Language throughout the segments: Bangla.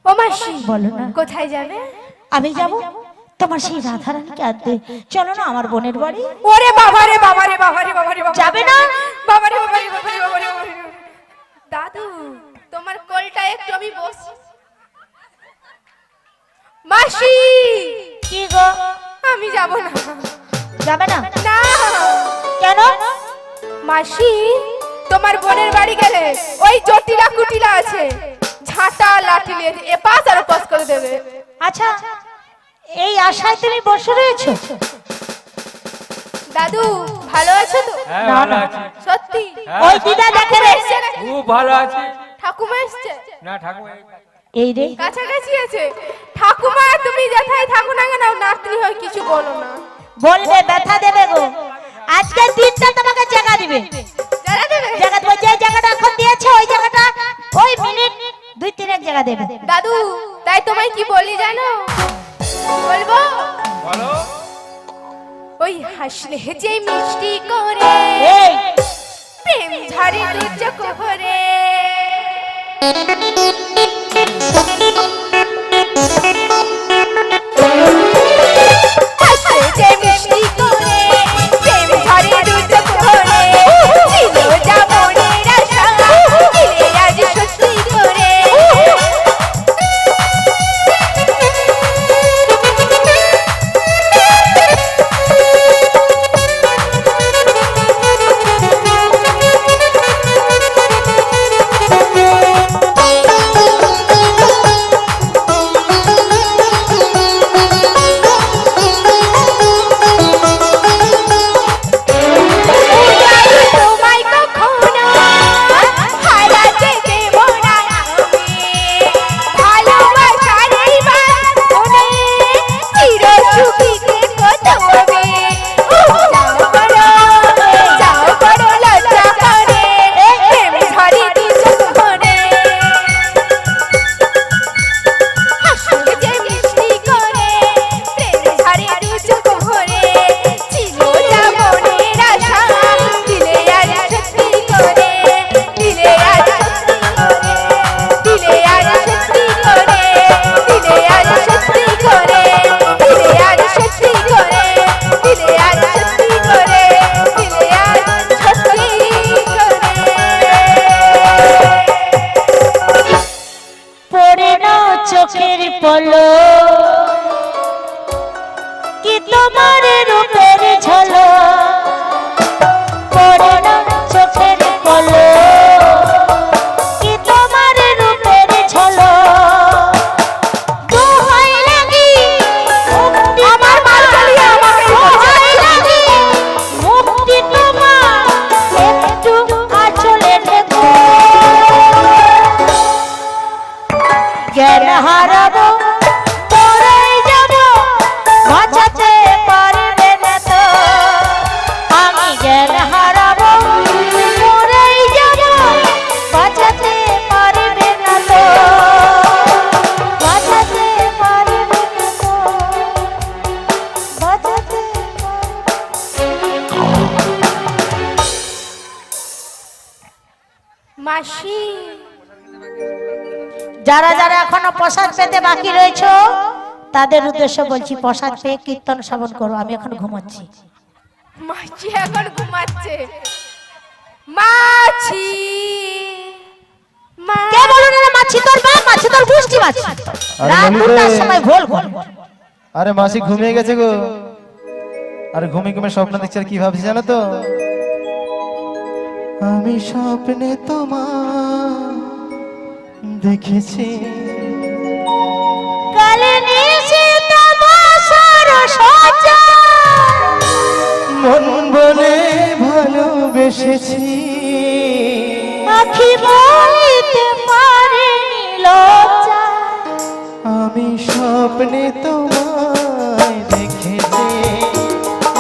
ও মাসি বলো না। কোথায় যাবে? আমি যাব তোমার সেই রাধারানীকে আনতে। চলো না আমার বোনের বাড়ি। ওরে বাবা রে বাবা রে বাবা রে বাবা রে বাবা, যাবে না? বাবা রে বাবা রে বাবা রে বাবা রে বাবা রে। দাদু তোমার কোলটা একটু আমি বস। মাসি কি গো? আমি যাব না। যাবে না? না কেন? মাসি তোমার বোনের বাড়ি গেলে ওই জটিলা কুটিলা আছে, ঝাঁটা লাঠি নিয়ে এপাশ আর ওপাশ করে দেবে। আচ্ছা, এই আশায় তুমি বসে রয়েছো? দাদু ভালো আছো তো? হ্যাঁ না, ভালো না। আছি। সত্যি? ওই দিদা দেখে রে। এসছে নাকি? খুব ভালো আছি। ঠাকুমা এসছে? না ঠাকুমা এই রে, কাছাকাছি আছে। ঠাকুমা তুমি যেথায় থাকো না কেন নাতনি হয় কিছু বলো না। বলবে ব্যথা দেবে গো। আজকের দিনটা তোমাকে জায়গা দিবে। যারা দেবে জায়গা দেবে, যে জায়গাটা এখন দিয়েছে ওই জায়গাটা ওই মিনিট 2-3 জায়গা দেবে। দাদু তাই তোমায় কি বলি জানো? বলবো? বলো। ওই হাসলে যে মিষ্টি করে এই প্রেম ঝরে দু চোখ ভরে, হাসলে যে মিষ্টি করে প্রেম ঝরে দু চোখ ভরে, ছিল যা মনের আশা দিলে আজ সত্যি করে। তোমায় কখনো হারাতে দেব না আমি, ভালোবাসার এই বাঁধনে চির সুখী থেকো তুমি। যাও করো লজ্জা করে প্রেম ঝরে দু চোখ ভরে, হাসলে যে মিষ্টি করে প্রেম ঝরে দু চোখ ভরে, ছিল যা মনের আশা দিলে আজ সত্যি করে, দিলে আজ সত্যি করে, দিলে আজ সত্যি করে, দিলে আজ সত্যি করে, দিলে আজ সত্যি করে, দিলে আজ সত্যি করে, দিলে আজ সত্যি করে। পড়ে না চোখের পলক, কি তোমার রূপের ঝলক। পড়ে না চোখের পলক, কি তোমার রূপের ঝলক। দোহাই লাগি আমার মাল চালিয়ে আমাকে দোহাই লাগি মুক্তি তোমার একটু আঁচলে রেখো। জ্ঞান হারাবো মরেই যাবো, বাঁচাতে পারবে না তো। আমি জ্ঞান হারাবো মরেই যাবো, বাঁচাতে পারবে না তো। বাঁচাতে পারবে না তো, বাঁচাতে মাসি যারা যারা এখনো প্রসাদ পেতে বাকি রয়েছে তাদের উদ্দেশ্য বলছি, প্রসাদ পেয়ে কীর্তন শ্রবণ করো। আমি এখন ঘুমাচ্ছি। মাছি এখন ঘুমাচ্ছে। মাছি কে বলো না মাছি তোর বাপ, মাছি তোর গুষ্টি মাছি। আরে রাত বলি রে। 2টার সময় ভোল ভোল। আরে মাসি ঘুমিয়ে গেছে গো। আরে ঘুমিয়ে ঘুমিয়ে স্বপ্ন দেখছি। আর কি ভাবছি জানো তো? আমি স্বপ্নে তোমার দেখেছি, কালে নিশিত বাসর সজা, মন বলে ভালোবেসেছি। আখি বলিতে পারেনি লজ্জা। আমি স্বপ্নে তোমায় দেখেছি,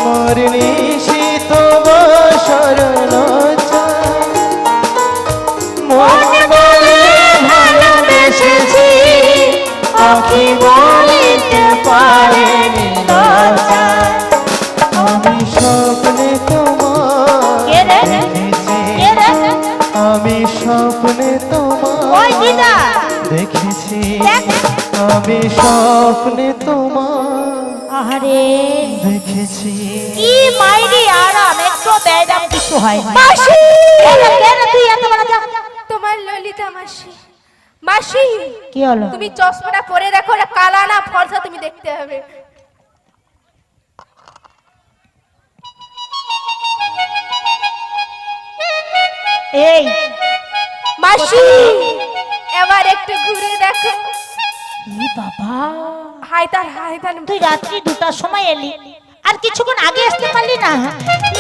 মোর নিশিত বাসর লজ্জা। মন বলে ভালোবেসেছি, আখি বলিতে পারেনি লজ্জা। আমি স্বপ্নে তোমায় দেখেছি, আমি স্বপ্নে ওই দিদা তোমায় দেখেছি। আমি স্বপ্নে তোমার আরে দেখেছি। কি মাইরি আরাম, একটু ব্যায়াম কিছু হয় না। মাসি কেন তুই এত বড় যা? তোমার ললিতা মাসি। মাসি কি হলো? তুমি চশমাটা পরে দেখো, ওটা কালা না ফর্সা তুমি দেখতে হবে। এই মাসি এবার একটু ঘুরে দেখো। ই বাবা, হায়দার তুই রাত্রি 2টার সময় এলি, আর কিছুক্ষণ আগে আসতে পারলি না?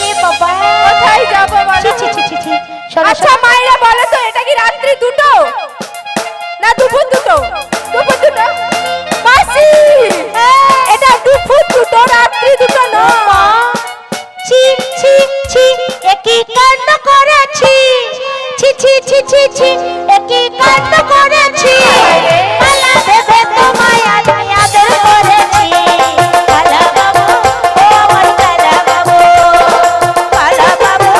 এ বাবা, কোথায় যাবো বলো? ছি, ছি, ছি, ছি, ছি। শোনো, আচ্ছা শোনো। মায়েরা বলো তো, এটা কি রাত্রি 2টো না দুপুর 2টো? দুপুর 2টো মাসি, এটা দুপুর 2টো, রাত্রি 2টো না। মা, ছি, ছি, ছি, এ কি কাণ্ড করেছি! ছি, ছি, ছি, ছি, ছি, এ কি কাণ্ড করেছি! কালা ভেবে তোমায় আমি আদর করেছি। কালা বাবু, ও আমার কালা বাবু। কালা বাবু,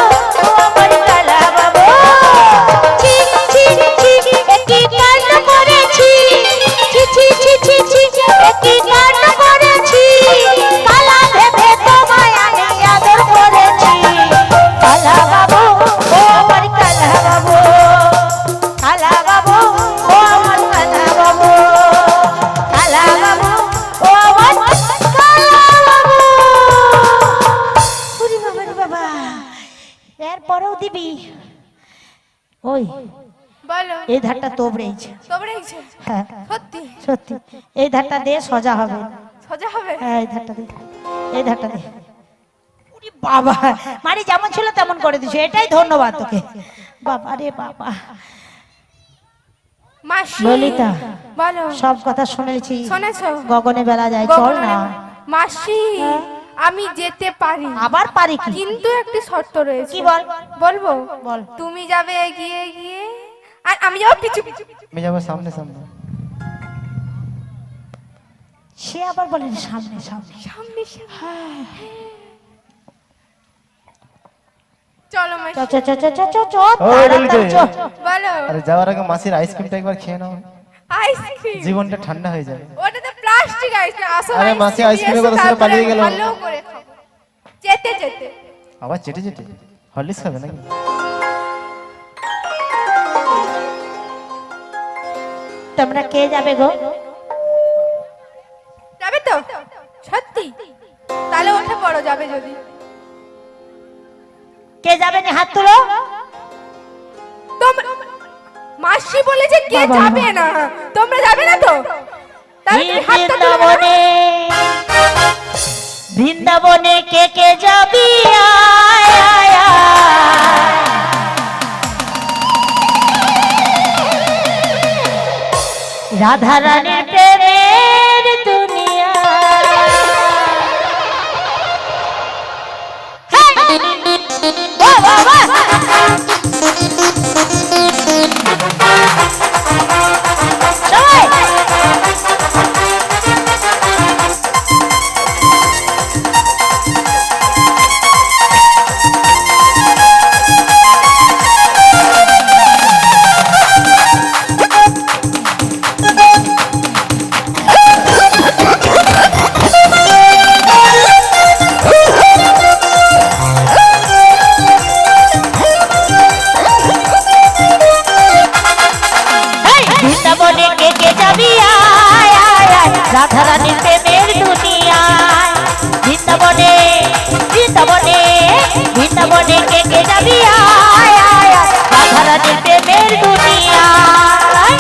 ও আমার কালা বাবু। ছি, ছি, ছি, এ কি কাণ্ড করেছি! ছি, ছি, ছি, ছি, ছি, এ কি কাণ্ড করেছি! কালা ভেবে তোমায় আমি আদর করেছি। কালা বাবু, ও আমার কালা বাবু। কালা বাবু, ও আমার কালা বাবু। কালা বাবু, ও আমার কালা বাবু। ওরে বাবা রে বাবা, এরপরেও দিবি? ওই বলো, এই ধারটা তোবড়েইছে। তোমরাইছে হ্যাঁ সত্যি সত্যি, এই ধারটা দে, সোজা হবে। সোজা হবে? হ্যাঁ, এই ধারটা দে, এই ধারটা দে। ওরে বাবা, মারি যেমন ছিল তেমন করে দিছো, এটাই ধন্যবাদ তোকে। বাবা রে বাবা। মাসি ললিতা, বলো। সব কথা শুনেছি, শুনেছো? গগনে বেলা যায়, চল না। মাসি হ্যাঁ? আমি যেতে পারি, আবার পারি কি? কিন্তু একটি শর্ত রয়েছে। কি বল? বলবো? বল। তুমি যাবে এগিয়ে গিয়ে, আর আমি যাবো পিছু পিছু। আমি যাবো সামনে সামনে। সে আবার বলেন সামনে সামনে। সামনে সামনে। চলো মাসি। চ চ চ চ চ চ চ, ও, তাড়াতাড়ি চ। বলো। আরে যাওয়ার আগে মাসির আইসক্রিমটা একবার খেয়ে নাও, আইসক্রিম? জীবনটা ঠান্ডা হয়ে যাবে। ওটা তো প্লাস্টিক আইসক্রিম। আসল আরে মাসি আইসক্রিমের কথা শুনে পালিয়ে গেল। ভালো করে খাবো যেতে যেতে। আবার চেটে চেটে হরলিক্স খাবে নাকি? তোমরা কে যাবে গো? যাবে তো? সত্যি? তাহলে ওঠে পড়ো, যাবে যদি। কে যাবে না, হাত তুলো। মাসি বলেছে কে বাবা, যাবে না, তোমরা যাবে না তো? তাহলে তুমি হাতটা তুলে দাও। বৃন্দাবনে, বৃন্দাবনে কে কে যাবি? আয়, আয়, আয়। রাধা রানীর প্রেমের দুনিয়া। ও বাবা, সবাই বৃন্দাবনে কে কে যাবি? আয়, আয়, আয়। রাধা রানীর প্রেমের দুনিয়ায়। বৃন্দাবনে, বৃন্দাবনে, বৃন্দাবনে কে কে যাবি? আয়, আয়, আয়। রাধা রানীর প্রেমের দুনিয়ায়।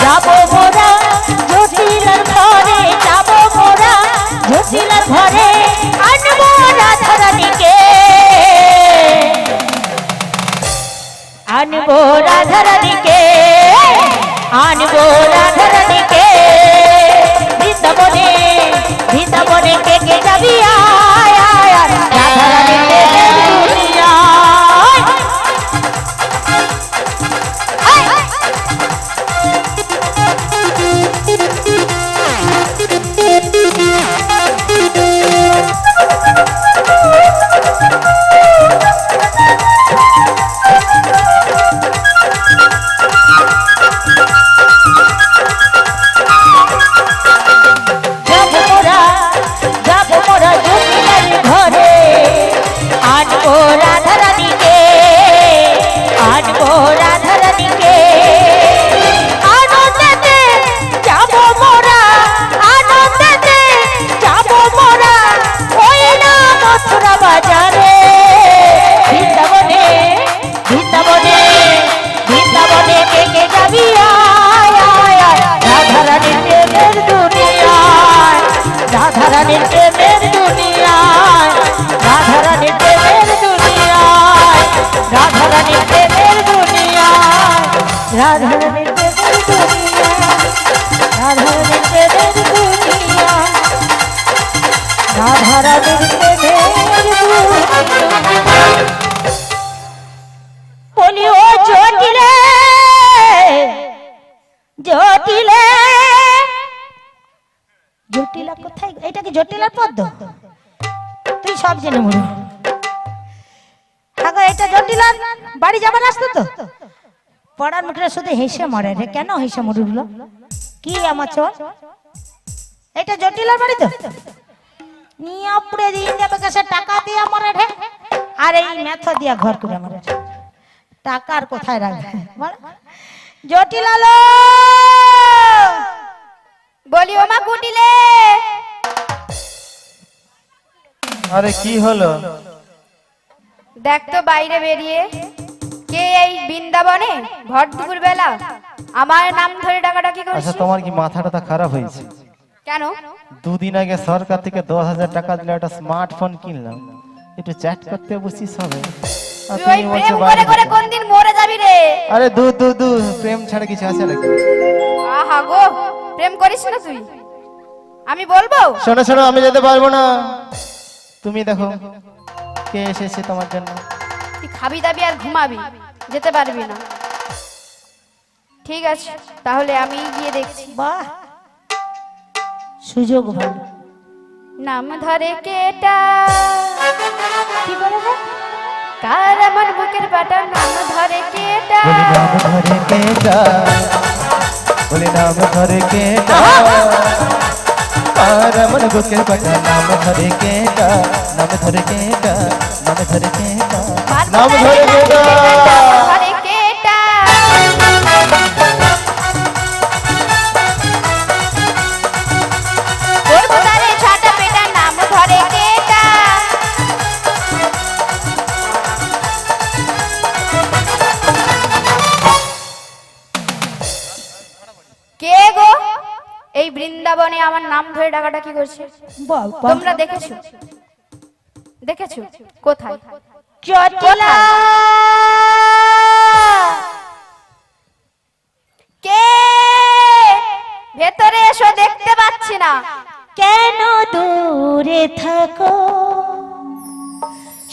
যাবো মোরা জটিলার ঘরে, যাবো মোরা জটিলার ঘরে, আনবো রাধা রানীকে, আনবো রাধা রানীকে, আনবো রাধারানীকে বৃন্দাবনে বৃন্দাবনে কে কে যাবি আয় আয় আয় রাধারানীর প্রেমের দুনিয়ায় আয় আয় যাবো মোরা জমিদার ঘরে আনবো রাধারানীকে আনবো রাধারানীকে আনন্দেতে যাবো মোরা আনন্দেতে যাবো মোরা ওই না মথুরা বাজারে বৃন্দাবনে বৃন্দাবনে বৃন্দাবনে কে কে যাবি আয় আয় আয় রাধারানীর প্রেমের দুনিয়ায় রাধারানীর প্রেমের দুনিয়ায় রাধারানীর প্রেমের দুনিয়ায় রাধারানীর প্রেমের দুনিয়ায় রাধারানীর প্রেমের দুনিয়ায় রাধারানীর প্রেমের দুনিয়ায় রাধারানীর প্রেমের দুনিয়ায় বলি ও জটিলে জটিলে জটিলা কোথায় এটা কি জটিলার পদ্ম তুই সব জেনে মরু আগো এটা জটিলার বাড়ি যাবার রাস্তা তো পড়ার মুখে শুধু হেসে মরে রে কেন হেসে মরুল কি আমার চোর এটা জটিলার বাড়ি তো নিয়ে উপরে দিন যাবে কাছে টাকা দিয়ে মরে রে আর এই মেথা দিয়া ঘর করে মরে টাকার কোথায় রাখবে বল জটিলালো বলি ও মা কুটিলে আরে কি হলো? দেখ তো বাইরে বেরিয়ে কে এই বৃন্দাবনে ভর দুপুর বেলা আমার নাম ধরে ডাকাডাকি আচ্ছা করছিস তোমার কি মাথাটা খারাপ হয়েছে? কেন? দুদিন আগে সরকার থেকে 10,000 টাকা দিলে একটা স্মার্টফোন কিনলাম, একটু চ্যাট করতে বসিস হবে। আর তুই ওই তুমি বলছো প্রেম করে বাইরে করে যেতে। কোন দিন মরে যাবি রে? আরে দু দু দু প্রেম ছাড়া কিছু আছে নাকি? আহা গো, প্রেম করিস না তুই? আমি বলবো? শোনো শোনো, আমি যেতে পারবো না। তুমি দেখো কে এসেছে তোমার জন্য। তুই খাবি দাবি আর ঘুমাবি, যেতে পারবি না। ঠিক আছে, তাহলে আমি গিয়ে দেখছি। বাহ সুযোগ ভালো নাম ধরে কেটা কি বলে গো? কার আমার বুকের পাটা নাম ধরে কেটা বলি নাম ধরে কেটা, বলি নাম ধরে কেটা, আর আমার বুকের পাটা নাম ধরে কেটা, নাম ধরে কেটা, নাম ধরে কেটা, নাম ধরে কেটা। ধরে কেটা ওর বুতারে ছাটা পেটা নাম ধরে কেটা কে গো এই বৃন্দাবনে আমার নাম ধরে ডাকাডাকি করছে? বাহ, বাহ। তোমরা দেখেছো? দেখেছো কোথায়? জটিলা কে? ভেতরে এসো, দেখতে পাচ্ছি না। কেন দূরে থাকো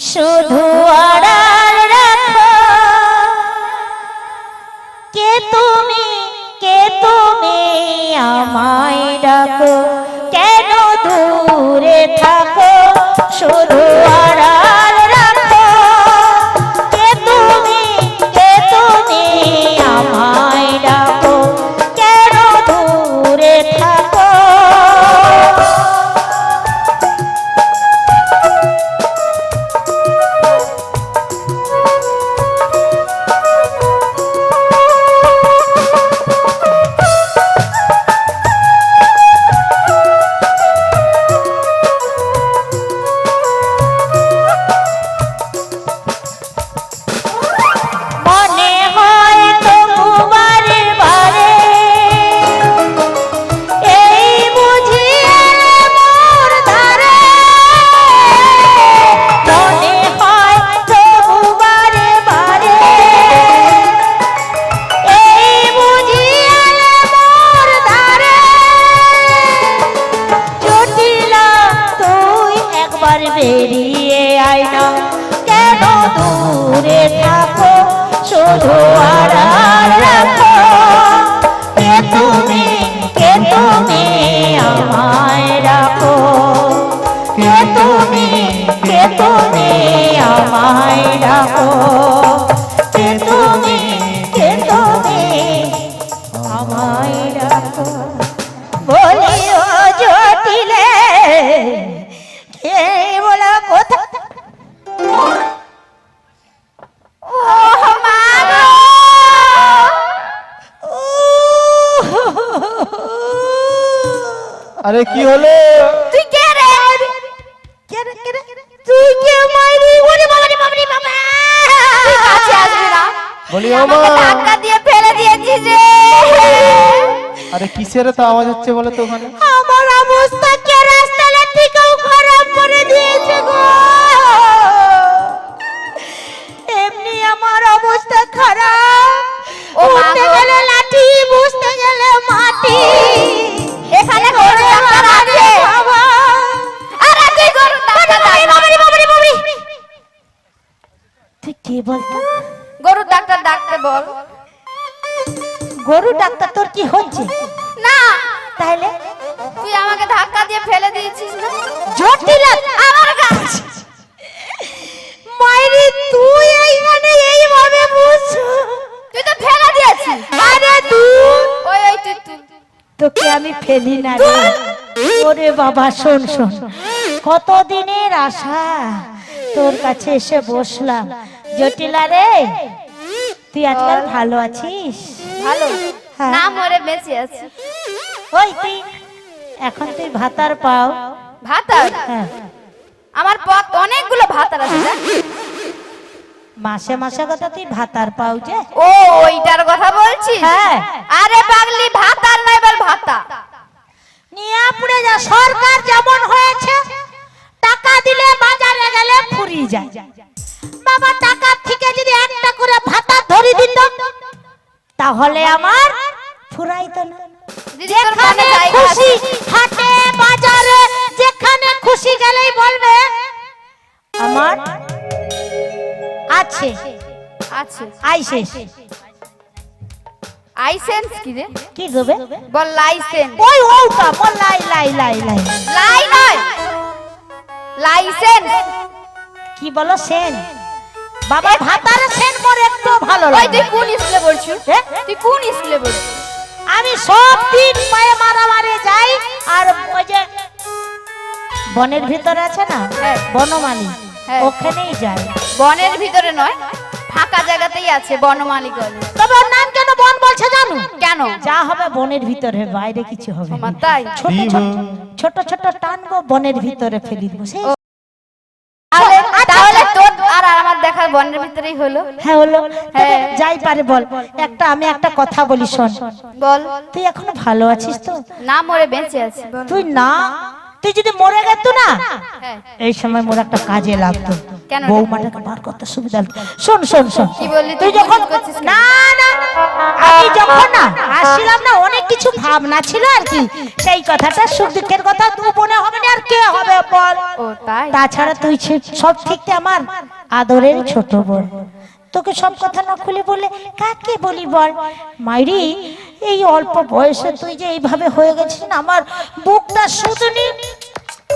শুধু আড়াল রাখো, কে তুমি আমায় ডাকো, কেন দূরে থাকো শুধু আড়াল রাখো, কে তুমি আমায় ডাকো, কেন দূরে থাকো। আমায় ডাকো বলি ও জটিলে কে বলা কথা ও মা গো! আরে কি হলো? তুই কে রে? তুই কে মাইরি ওরে বাবা রে বাবা রে বাবা তুই কাছে আসবি না। বলি তুই ও মা। আমাকে ধাক্কা দিয়ে ফেলে দিয়েছিস রে। আরে কিসের তো আওয়াজ হচ্ছে বলো তো ওখানে? আমার অবস্থা কে রাস্তাটা থেকেও খারাপ করে দিয়েছে গো এমনি আমার অবস্থা খারাপ ও মা উঠতে গো। গেলে লাঠি বুঝতে গেলে মাটি এখানে গরু ডাক্তার আছে। বাবা আরে তুই গরু ডাক্তার ডাক। তুই কি বলতো গরু ডাক্তার ডাকতে বল। গরু ডাক্তার তোর কি হচ্ছে না, তাহলে তুই আমাকে ধাক্কা দিয়ে ফেলে দিয়েছিস না। জটিলা আমার কাছে মাইরি তুই এইখানে এইভাবে বুঝছো তুই তো ফেলে দিয়েছিস। আরে তুই ওই তুই তোকে আমি ফেলি না রে ওরে বাবা শোন শোন কতদিনের আশা তোর কাছে এসে বসলাম জটিলা রে তুই আজকাল ভালো আছিস ভালো হ্যাঁ। না মরে বেঁচে আছি। ওই তুই এখন তুই ভাতার পাও ভাতার হ্যাঁ আমার পথ অনেকগুলো ভাতার আছে জান? মাসে মাসে কথা তুই ভাতার পাও যে ও ওইটার কথা বলছিস? হ্যাঁ আরে পাগলি ভাতার নয় বল ভাতা। নিয়ে পড়ে যা সরকার যেমন হয়েছে টাকা দিলে বাজারে গেলে ফুরিয়ে যায় বাবা টাকা থেকে যদি একটা করে ভাতা ধরে দিত তাহলে আমার ফুরাইতো না দিদি তোর মনে যেখানে জায়গা খুশি আছে। হাটে বাজারে যেখানে খুশি গেলেই বলবে আমার আছে আছে আইসে লাইসেন্স কি রে? কি গবে বল লাইসেন্স। ওই ওটা বল লাই লাই লাই লাই লাই নয় লাইসেন্স। কি বলো সেন বাবা ভাতার সেন মোর একটু ভালো ওই লাগে তুই কোন স্কুলে পড়ছিস? হ্যাঁ? তুই কোন স্কুলে পড়ছিস? আমি সব দিন পায়ে মারামারি যাই আর ওই যে বনের ভিতর আছে না হ্যাঁ। বনমালী হ্যাঁ। ওখানেই যাই বনের ভিতরে নয় ফাঁকা জায়গাতেই আছে বনমালী কলেজ। তবে ওর নাম কেন বন বলছে জানো কেন? যা হবে বনের ভিতরে বাইরে কিছু হবে আমার না। তাই ছোট ছোট ছোট ছোট টানবো বনের ভিতরে ফেলি দেবো সেই তাহলে তোর আর আমার দেখার বনের ভিতরেই হলো। হ্যাঁ হলো হ্যাঁ। তবে যাই পারে বল আমি একটা কথা বলি শোন বল তুই এখনো ভালো আছিস তো না মরে বেঁচে আছি। তুই না তুই যদি মরে গেত না হ্যাঁ। এই সময় মোর একটা কাজে লাগতো কেন? বৌমাটাকে বার করতে সুবিধা হতো শোন শোন শোন কি বললি তুই তুই যখন বুঝ করছিস কেন? না না আমি যখন না আসছিলাম না অনেক কিছু ভাবনা ছিল আর কি সেই কথাটা সুখ দুঃখের কথা তুই মনে হবে না আর কে হবে বল ও তাই তাছাড়া তুই সব থেকে আমার আদরের ছোট বোন তোকে সব কথা না খুলে বলে কাকে বলি বল মাইরি এই অল্প বয়সে তুই যে এইভাবে হয়ে গেছিস না আমার বুকটা শুধুনি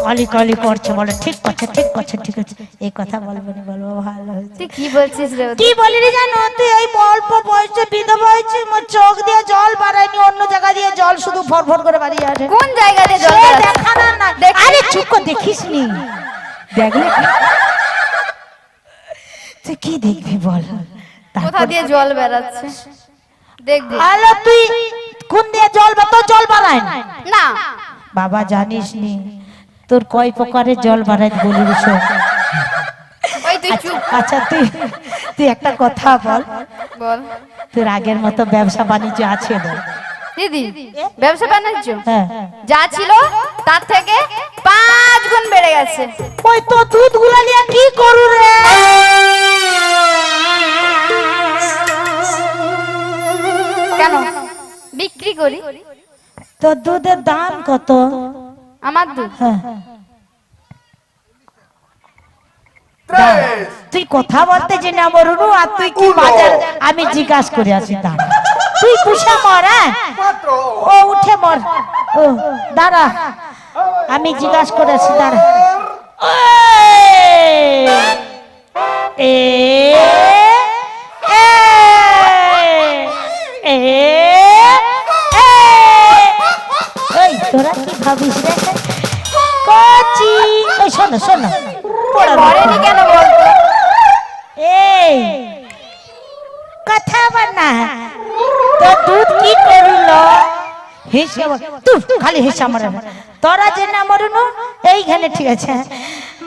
কালি কালি করছে বলে ঠিক আছে ঠিক আছে এই কথা বলবো না বলবো ভালো হয়েছে তুই কি বলছিস রে? কি বলি রে জানো তুই এই অল্প বয়সে বিধবা হয়েছিস মোর চোখ দিয়ে জল বাড়ায়নি অন্য জায়গা দিয়ে জল শুধু ফরফর করে বাড়িয়ে আসে কোন জায়গা দিয়ে জল সে বেরোচ্ছে? দেখানো না দেখ- আরে চুপ করে দেখিস নি দেখলে তুই কি দেখবি বল কোথা দিয়ে জল বেরাচ্ছে দেখবি? আলো তুই কোন দিয়ে জল বা তো জল বাড়ায় না না বাবা জানিস নি তোর কয় প্রকারের জল বাড়ায় বলি শোন ওই তুই চুপ আচ্ছা তুই একটা কথা বল বল। তোর আগের মতো ব্যবসা বাণিজ্য আছে বল দিদি ব্যবসা বাণিজ্য হ্যাঁ যা ছিল তার থেকে 5 গুণ বেড়ে গেছে। ওই তো দুধ গুলা নিয়ে কি করু রে কেন বিক্রি করি? তো দুধের দাম কত আমার দুধ হ্যাঁ তুই কথা বলতে যে না মরুনু আর তুই কি বাজার আমি জিজ্ঞাসা করে আসি দাম তুই পুষে মর হ্যাঁ ও উঠে মর ও দাঁড়া আমি জিজ্ঞাসা করে আসি দাঁড়া এ এ এ এ তোরা কি ভাবিস রে কচি এই শোনো শোনো পড়া মরেনি কেন বলতো? এই কথা বানা তো দুধ কি করিল হিসাব তুই খালি হিসাব মারে না। তোরা যে না মরুন এইখানে ঠিক আছে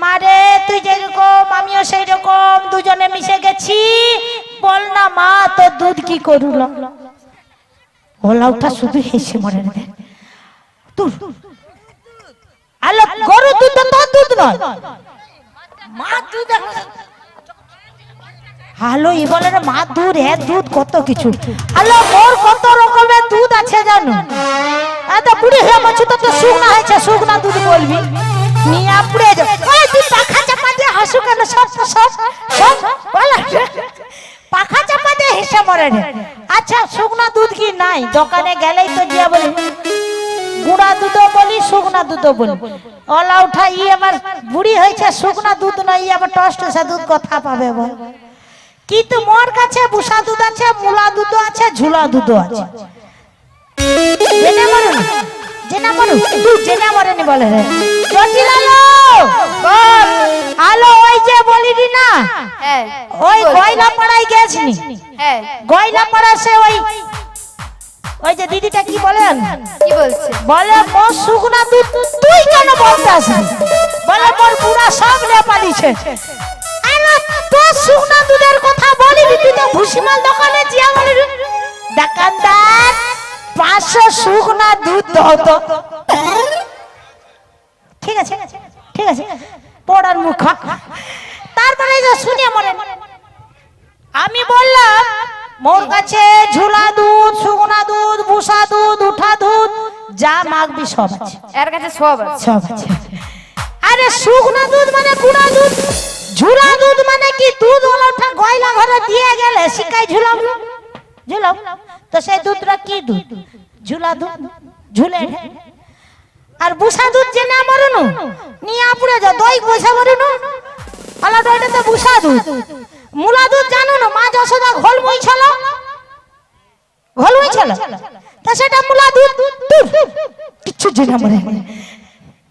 মারে তুই যেরকম আমিও সেই রকম দুজনে মিশে গেছি বল না মা তোর দুধ কি করল ওলাউটা শুধু হেসে মরে না তুই আলো গরু দুধ তো তোর দুধ নয় মা দুধ হ্যালো ই বলে রে মা দুধ হ্যাঁ দুধ কত কিছু হ্যালো মোর কত রকমের দুধ আছে জানো এত বুড়ি হয়ে মাছ তো শুকনা হয়েছে শুকনা দুধ বলবি নিয়ে পুড়ে যাবে ওই তুই পাখা চাপা দিয়ে হাসু কেন সব সব সব বলা পাখা চাপা দিয়ে হেসে মরে রে আচ্ছা শুকনা দুধ কি নাই দোকানে গেলেই তো দিয়া বলি গুড়া দুধও বলি শুকনা দুধও বলি ওলা উঠা ই আবার বুড়ি হয়েছে শুকনা দুধ নয় ই আবার টস টসা দুধ কথা পাবে বল কিন্তু মোর কাছে বুসা দুধ আছে মুলা দুধ আছে ঝুলা দুধ আছে জেনে মরু জেনে মরু তুই জেনে মরেনি বলে রে জটিল আলো বল আলো ওই যে বলিনি না হ্যাঁ ওই গয়লা পাড়ায় গেছনি হ্যাঁ গয়লা পাড়া সে ওই যে দিদিটা কি বলেন কি বলছে? বলে মোর শুকনা দুধ তুই কেন বলতে আসবি বলে মোর পুরা সব নেপালিছে আরে তোর শুকনা দুধের কথা বলিনি তুই তো ভুসিমাল দোকানে জিয়া বলি দোকানদার 500 শুকনা দুধ দাও তো ঠিক আছে ঠিক আছে পড়ার মুখ তারপরে যে শুনে মনে আমি বললাম মোর কাছে ঝুলা দুধ শুকনা দুধ ভুসা দুধ উঠা দুধ যা মাগবি সব আছে এর কাছে সব আছে। সব আছে আরে শুকনা দুধ মানে গুঁড়া দুধ ঝুলা দুধ মানে কি দুধ ওলা উঠা গয়লা ঘরে দিয়ে গেলে শিকাই ঝুলাম ঝুলাম তো সেই দুধটা কি দুধ ঝুলা দুধ ঝুলে আর ভুসা দুধ যে না মরুন নিয়ে পুড়ে যা দই পয়সা মরুন আলা দইটা তো ভুসা দুধ মুলা দুধ জানো না মা যশোদা ঘোল মই ছিল তা সেটা মুলা দুধ কিছু জেনা মরে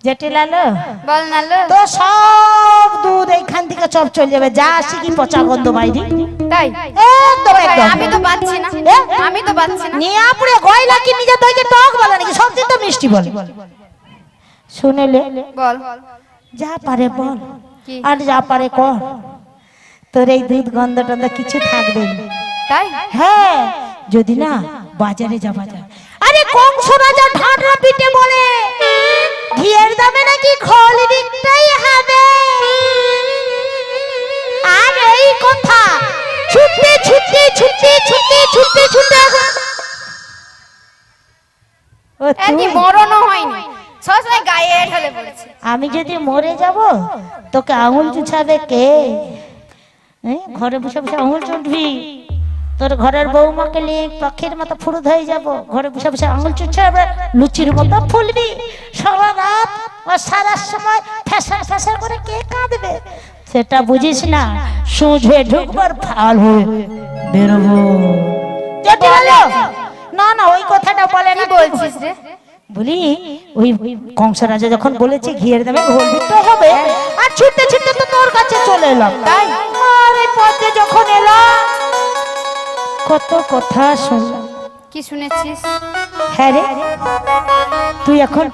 জেটিলালো বল না লো। তো সব দুধ এইখান থেকে সব চলে যাবে যা আসি কি পচা গন্ধ বাইরে তাই একদম তাই, একদম আমি তো পাচ্ছি না এ? আমি তো পাচ্ছি না। নিয়ে পুরো গয়লা কি নিজে দইকে টক বলে নাকি সব দিন তো মিষ্টি বলে শুনেলে বল যা পারে বল কি? আর যা পারে কর তোর এই দুধ গন্ধ টন্ধ কিছু থাকবে না তাই হ্যাঁ যদি না বাজারে যাওয়া যায় আরে কংস রাজা ঢাডরা পিটে বলে ঘিয়ের দামে নাকি খোল দিকটাই হবে আর এই কথা ছুটতে ছুটতে ছুটতে ছুটতে ছুটতে ছুটতে ও এনি তুই মরণও হয়নি সবসময় গায়ে ঢলে পড়েছে। আমি যদি মরে যাব তোকে আঙুল চুছাবে কে ঘরে বসে বসে আঙুল চুটবি তোর ঘরের বৌমাকে নিয়ে পাখির মতো ফুরুদ হয়ে যাব ঘরে বসে বসে আঙুল চুছাবে লুচির মতো ফুলবি সারা রাত ও সারা সময় ফ্যাশন ফ্যাশন করে কে কাঁদবে সেটা বুঝিস না সুঝে ঢুকবার ফাল হয়ে বেরোবো না না ওই কথাটা বলে কি না বলছিস রে? বলি ওই কংস রাজা যখন বলেছে ঘিয়ের দামে ঘোল দিতে হবে আর ছুটতে ছুটতে তো তোর কাছে চলে এলাম তাই আর এই পথে যখন এলাম কত কথা শুনলাম কি শুনেছিস? হ্যাঁ রে তুই এখন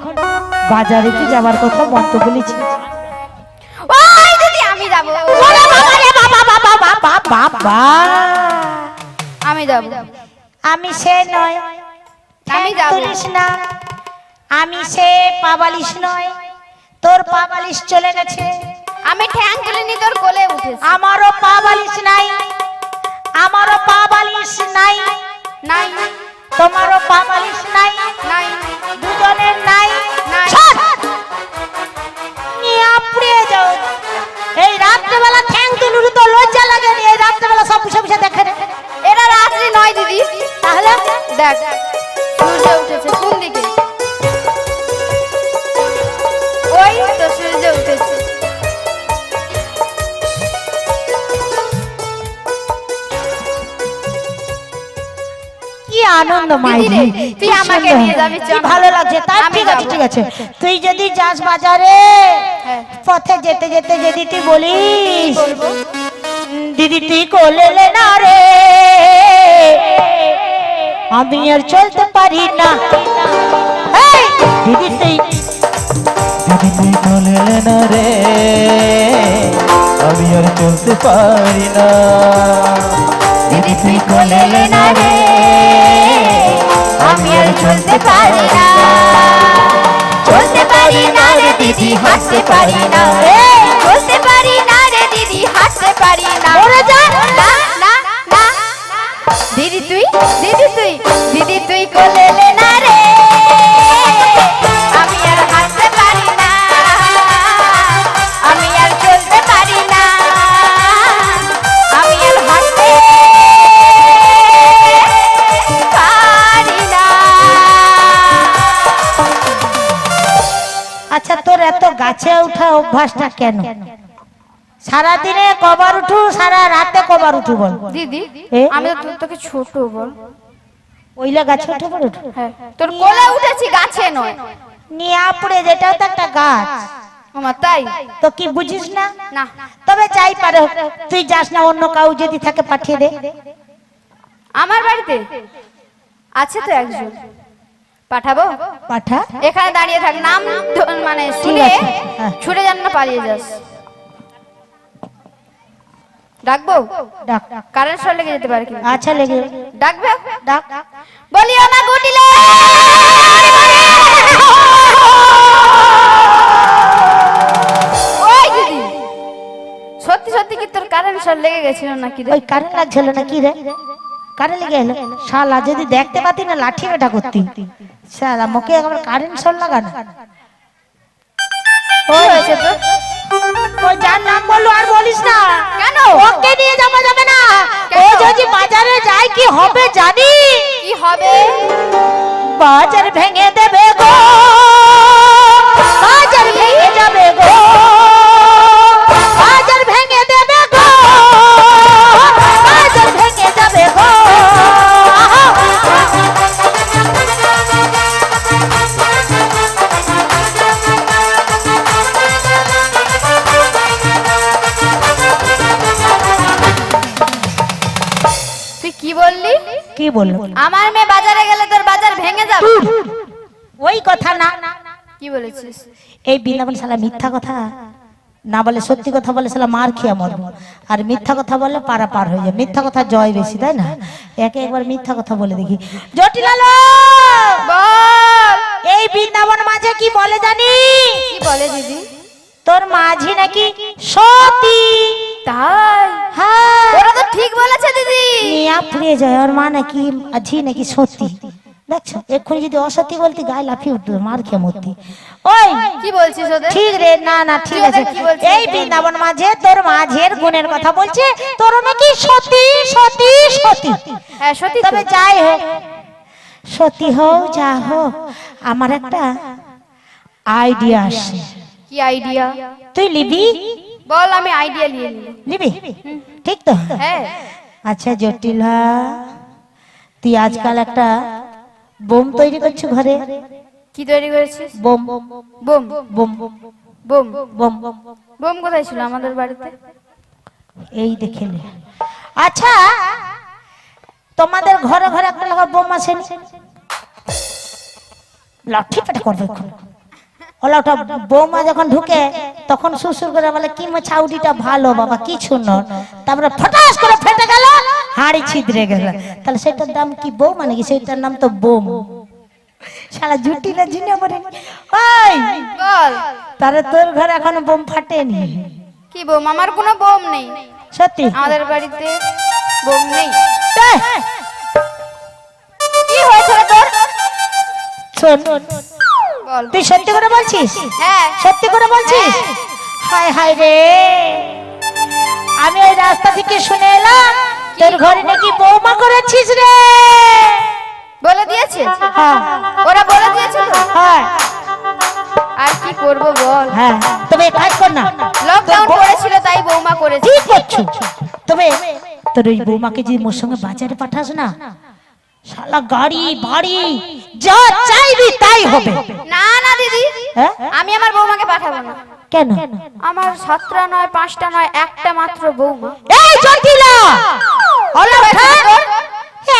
বাজারে কি যাবার কথা মত বলেছিস ওই দিদি আমি যাব ওরে বাবা রে বাবা বাবা বাবা বাবা আমি যাব আমি সে নয় আমি যাব তুলিস না আমি সে পাবালিশ নয় তোর পাবালিশ চলে গেছে আমি ঠ্যাং তুলিনি তোর কোলে উঠেছি আমারও পাবালিশ নাই আমারও পাবালিশ নাই নাই তোমারও পাবালিশ নাই নাই দুজনের নাই নাই। ছাড়! নিয়ে আপড়ে যাও এই রাত্রেবেলা ঠ্যাং তুলুর তো লজ্জা লাগে নি এই রাত্রেবেলা সব বসে বসে দেখে রে এটা রাত্রি নয় দিদি তাহলে দেখ সূর্য উঠেছে কোন দিকে ওই তো সূর্য উঠেছে কি আনন্দ মাইরি দিদি রে, তুই আমাকে নিয়ে যাবি, কি চল। ভালো লাগছে তাই আমি ঠিক আছে যাবো। ঠিক আছে তুই যদি যাস বাজারে হ্যাঁ। পথে যেতে যেতে যদি তুই বলিস বলবো দিদি তুই কোলে লে না রে আমি আর চলতে পারি না এই, দিদি তুই দিদি তুই কোলে লে না রে আমি আর চলতে পারি না দিদি তুই কোলে লে না রে আমি আর চলতে পারি না, চলতে পারি না রে দিদি, হাঁটতে পারি না, চলতে পারি না রে দিদি, হাঁটতে পারি না, মরে যা। না না না দিদি তুই দিদি তুই কোলে লে না রে আমি আর হাঁটতে পারি না, আমি আর চলতে পারি না, আমি আর হাঁটতে পারি না। আচ্ছা তোর এত গাছে ওঠা অভ্যাসটা কেন সারাদিনে কবার উঠু সারা রাতে কবার উঠু বল দিদি এ? আমি তো তোকে ছোট বল, ওইলা গাছে উঠে পড়ে উঠু হ্যাঁ তোর কোলে উঠেছি, গাছে নয়। নিয়ে আপড়ে যেটাও তো একটা গাছ আমার তাই তো কি বুঝিস না না, তবে যাই পারে হোক, তুই যাস না অন্য কাউ যদি থাকে পাঠিয়ে দে আমার বাড়িতে আছে তো একজন, পাঠাবো? পাঠা এখানে দাঁড়িয়ে থাক, নাম মানে ঠিক শুনে আছে, হ্যাঁ। ছুটে যান না, পালিয়ে যাস। ডাকবো? ডাক কারেন্ট শর্ট লেগে যেতে পারে কিন্তু। আচ্ছা লেগে ডাকবে? ডাক বলিও না গুটিলে, ওই দিদি সত্যি সত্যি কি তোর কারেন্ট শর্ট লেগে গেছিল নাকি রে? ওই কারেন্ট লাগছিল না কি রে কারেন্ট লেগে এলো শালা যদি দেখতে পাতি না লাঠি বেটা করতি শালা মুখে একবার কারেন্ট শর্ট লাগানো কি হয়েছে তোর? ওই যার নাম বললো আর বলিস না কেন? ওকে নিয়ে যাওয়া যাবে না কেন? ও যদি বাজারে যায় কি হবে জানি কি হবে? বাজার ভেঙে দেবে গো বাজার ভেঙে যাবে গো বাজার ভেঙে দেবে গো বাজার ভেঙে যাবে গো তুই কি বললি? কি বললো আমার মেয়ে বাজারে গেলে তোর বাজার ভেঙে যাবে? ওই কথা না কি বলেছিস? এই বৃন্দাবন শালা মিথ্যা কথা না বলে সত্যি কথা বলে শালা মার খেয়ে মরবো আর মিথ্যা কথা বললে পারা পার হয়ে যায় মিথ্যা কথা জয় বেশি তাই না একে একবার মিথ্যা কথা বলে দেখি জটিলালো বল এই বৃন্দাবন মাঝে কি বলে জানি কি বলে দিদি? তোর মাঝি নাকি সতী তাই? হ্যাঁ ওরা তো ঠিক বলেছে দিদি। নিয়া ফুরিয়ে যায় ওর মা নাকি মাঝি নাকি সতী দেখছো এক্ষুনি যদি অসতী বলতি গায়ে লাফিয়ে উঠতো মার খেয়ে মরতি ওই কি বলছিস ওদের? ঠিক রে না না ঠিক তুই আছে ওদের কি বলছিস? এই বৃন্দাবন মাঝে তোর মাঝের গুণের কথা বলছে তোর নাকি সতী সতী সতী হ্যাঁ সত্যি তো। তবে যাই হোক সতী হোক যা হোক আমার একটা আইডিয়া আসে কি আইডিয়া? তুই লিবি বল, আমি আইডিয়া নিয়ে নিই। লিবি ঠিক তো হ্যাঁ আচ্ছা জটিলা তুই আজকাল একটা বোম তৈরি করছিস ঘরে কি তৈরি করেছিস? Bomb bomb? Bomb bomb? Bomb bomb কোথায় ছিল আমাদের বাড়িতে? এই দেখে নে আচ্ছা তোমাদের ঘরে ঘরে একটা লাগা বোম আসেনি লাঠি পেটা করবে এখন ওলা ওটা বৌমা যখন ঢুকে তখন শ্বশুর করে বলে কি ছাউডিটা ভালো বাবা কি সুন্দর তারপরে ফটাস করে ফেটে গেল হাড়ি ছিদ্রে গেল তাহলে সেটার দাম কি বৌমা নাকি সেটার নাম তো বোম সারা জুটি না জিনে পড়ে ওই বল তারে তোর ঘরে এখনো বোম ফাটেনি কি বোম? আমার কোনো বোম নেই, সত্যি আমাদের বাড়িতে বোম নেই। এই, কি হয়েছে রে তোর? শোন বল। তুই সত্যি করে বলছিস হ্যাঁ সত্যি করে বলছিস হায় হায় রে আমি ওই রাস্তা থেকে শুনে এলাম তোর ঘরে নাকি বৌমা করেছিস রে বলে দিয়েছে? হ্যাঁ ওরা বলে দিয়েছে তো? হ্যাঁ আর কি করব বল? হ্যাঁ তবে এক কাজ কর না লকডাউন পড়েছিল তাই বৌমা করেছে। ঠিক করছো তবে তোর ওই বৌমাকে যদি মোর সঙ্গে বাজারে পাঠাস না শালা তা গাড়ি বাড়ি যা চাইবি তাই হবে। না না দিদি, হ্যাঁ? আমি আমার বৌমাকে পাঠাবো না। কেন? আমার 7টা নয় 5টা নয় একটা মাত্র বৌমা। এই জটিলা হলো ঠাক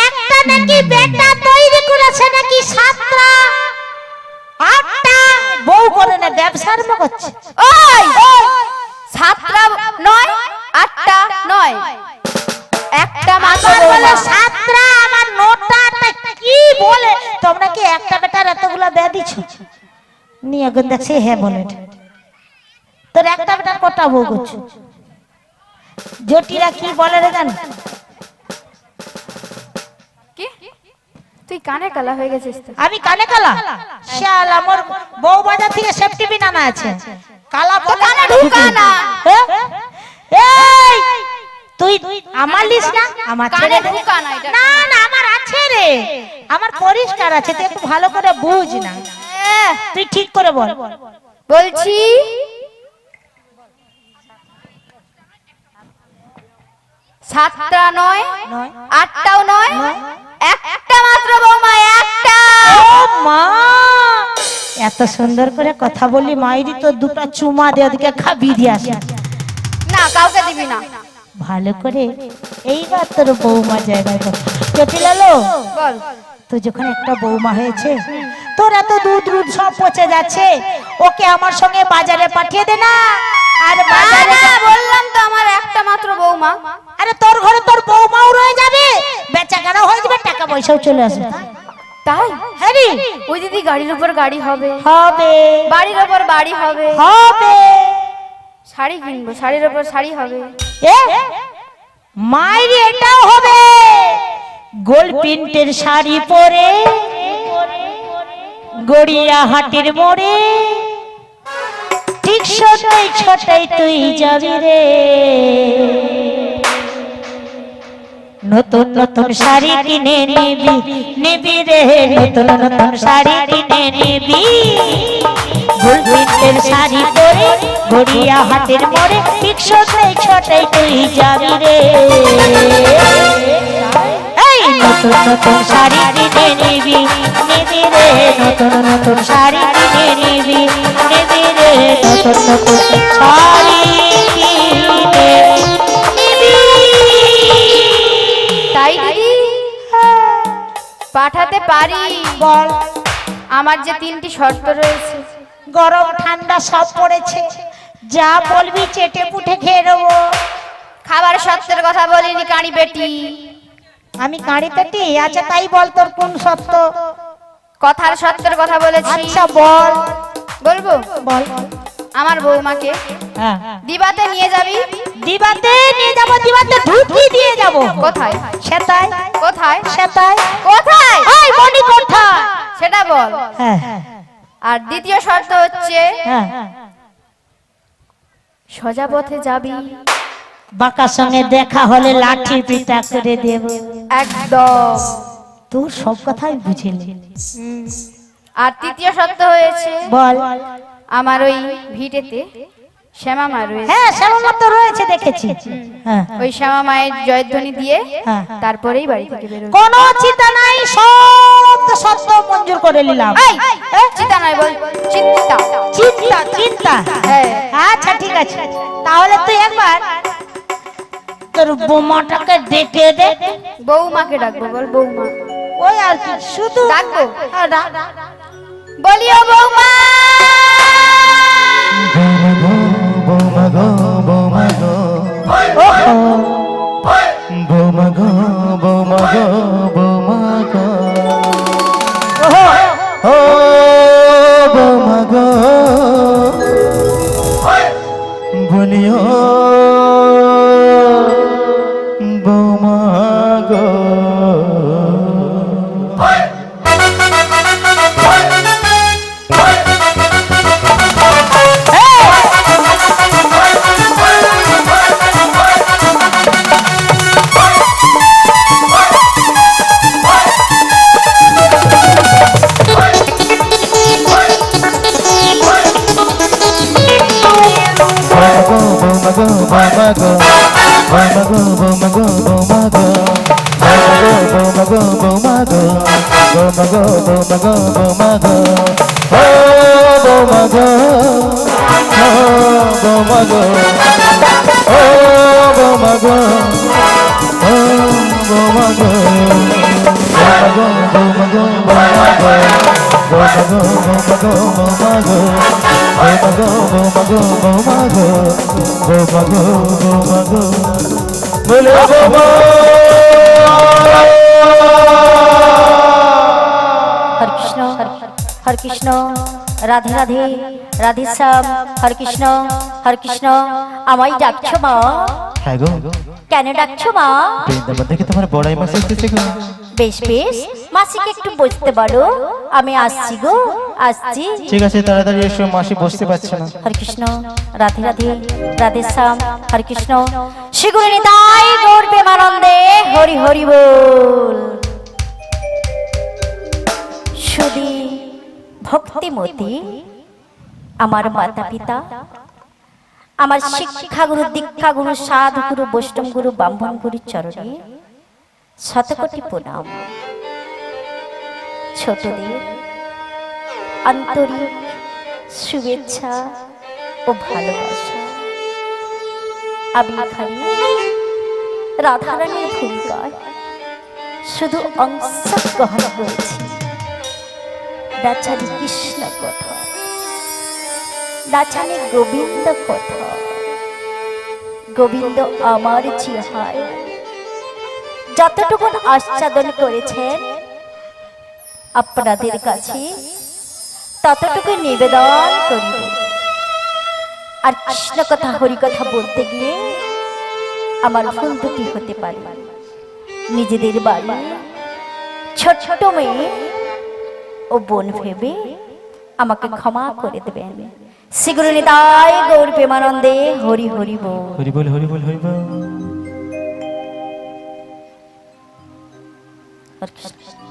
একটা নাকি বেটা তৈরি করেছে নাকি 7টা 8টা বউ করে না ব্যবসার করছে। ওই 7টা নয় 8টা নয় একটা মাত্র আমার বলে বৌমা। 7টা আমার 9টা কি বলে তোমরা কি একটা বেটার এতগুলা দেয়া দিছো? নিয়ে এখন দেখছি হ্যাঁ বলে তোর একটা বেটার কটা বউ করছো? জটিলা কি বলে রে জান? কি তুই কানে কালা হয়ে গেছিস তো? আমি কানে কালা? শালা মোর বউ বাজার থেকে সেফটি পিন আনা আছে। কালা তো কানে ঢুকা না। হ্যাঁ? এই তুই আমার লিস না আমার কানে ছেড়ে দে। ঢুকা না এটা। না না আমার আছে রে, আমার পরিষ্কার আছে, তুই একটু ভালো করে বুঝ না। তুই ঠিক করে বল। বলছি 7টা নয় 8টাও নয় একটা মাত্র বৌমা একটা। ও মা এত সুন্দর করে কথা বলি মাইরি তো দুটো চুমা দে ওদিকে খাবি দিয়ে আসি। না কাউকে দিবি না। ভালো করে এইবার তোর বৌমা জায়গায় বল। জটিলালো বল তো যখন একটা বৌমা হয়েছে তোর এত দুধ দুধ সব পচে যাচ্ছে, ওকে আমার সঙ্গে বাজারে পাঠিয়ে দে না। আর বাজারে না বললাম তো আমার একটা মাত্র বৌমা। আরে তোর ঘরে তোর বৌমাও রয়ে যাবে, বেচাকেনা হয়ে যাবে, টাকা পয়সাও চলে আসবে। তাই হ্যাঁ রে? ওই দিদি গাড়ির উপর গাড়ি হবে, হবে বাড়ির উপর বাড়ি হবে, হবে শাড়ি কিনবো শাড়ির উপর শাড়ি হবে। এ মাইরি এটাও হবে, গোল প্রিন্টের শাড়ি পরে গড়িয়া হাটের মোড়ে ঠিক সটাই ছটাই তুই যাবি রে। নতুন নতুন শাড়ি কিনে নিবি নিবি রে, নতুন নতুন শাড়ি কিনে নিবি, গোল প্রিন্টের শাড়ি পরে গড়িয়া হাটের মোড়ে ঠিক সটাই ছটাই তুই যাবি রে। এই নতুন নতুন শাড়ি কিনে নিবি নিবি রে, নতুন নতুন শাড়ি কিনে নিবি নিবি রে, নতুন নতুন শাড়ি কিনে নিবি। তাই দিদি পাঠাতে পারি। বল আমার যে 3টি শর্ত রয়েছে। গরম ঠান্ডা সব পড়েছে, যা বলবি চেটে পুটে খেয়ে নেবো। খাবার শর্তের কথা বলিনি কাঁড়ি বেটি। আমি কাঁড়ি পেটি? আচ্ছা তাই বল তোর কোন সত্য? কথার শর্তের কথা বলেছি। আচ্ছা বল বলবো বল। আমার বৌমাকে হ্যাঁ দিবাতে নিয়ে যাবি। দিবাতে নিয়ে যাবো, দিবাতে ঢুকি দিয়ে যাবো। কোথায়? সেটাই কোথায়? সেটাই কোথায় ওই মনি কোঠা। সেটা বল। হ্যাঁ আর দ্বিতীয় শর্ত হচ্ছে হ্যাঁ সোজা পথে যাবি। বাঁকার সঙ্গে দেখা হলে লাঠি পিটা করে দেব। একদম। তোর সব কথাই বুঝিলি। আর তৃতীয় শর্ত হয়েছে বল। আমার ওই ভিটেতে শ্যামা মা রয়েছে। হ্যাঁ শ্যামা তো রয়েছে দেখেছি। হ্যাঁ ওই শ্যামা মায়ের জয়ধ্বনি দিয়ে হ্যাঁ। তারপরেই বাড়ি থেকে বেরোবি। কোনো চিন্তা নাই, সব তো সত্য মঞ্জুর করে নিলাম। এই চিন্তা নয় বল চিন্তা। চিন্তা চিন্তা হ্যাঁ। আচ্ছা ঠিক আছে, তাহলে তুই একবার তোর বোমাটাকে ডেকে দে। বৌমাকে ডাকবো বল বৌমা। ওই আর কি শুধু ডাকবো? হ্যাঁ, ডাক। বলিও বৌমা। বৌমা গো বৌমা গো ওহো বৌমা গো বৌমা গো বৌমা গো ওহো ও বৌমা গো বলিও বৌমা গো। বৌমা গো বৌমা গো বৌমা গো ও বৌমা গো ও বৌমা গো ও বৌমা গো ও বৌমা গো বৌমা গো বৌমা গো বৌমা গো বৌমা গো বৌমা গো বৌমা গো বৌমা গো বৌমা গো বৌমা গো বলে বৌমা হরে কৃষ্ণ রাধে রাধে রাধে শ্যাম হরে কৃষ্ণ আমায় ডাকছো মা? হ্যাঁ গো কেন ডাকছো মা? বৃন্দাবন থেকে তোমার বড়াই মাছ এসেছে গো। বেশ বেশ, মাসিকে একটু বসতে পারো, আমি আসছি গো, আসছি। ঠিক আছে, তাড়াতাড়ি এসো, মাসি বসতে পারছে না। হরে কৃষ্ণ রাধে রাধে রাধে শ্যাম হরে কৃষ্ণ শ্রীগুরু নিতাই গৌর প্রেমানন্দে হরি হরি বল। সুধী ভক্তিমতী আমার মাতা পিতা, আমার শিক্ষাগুরু দীক্ষাগুরু সাধুগুরু বৈষ্ণব গুরু ব্রাহ্মণ গুরুর চরণে শতকোটি প্রণাম। ছোটদের আন্তরিক শুভেচ্ছা ও ভালোবাসা। আমি এখানে রাধারানীর ভূমিকায় শুধু অংশগ্রহণ করেছি। নাচানি কৃষ্ণ কথা, নাচানি গোবিন্দ কথা। গোবিন্দ আমার জিহায় যতটুকু আস্বাদন করেছেন আপনাদের কাছে ততটুকু নিবেদন করিব। আর কৃষ্ণ কথা হরি কথা বলতে গিয়ে আমার ভুল দুটি হতে পারে। নিজেদের বাড়ি ছোট ছোট মেয়ে ও বোন ভেবে আমাকে ক্ষমা করে দেবেন। শ্রীগুরু নিতাই গৌর প্রেমানন্দে হরি হরি বল। হরি বল হরি বল হরি বল। হরে কৃষ্ণ।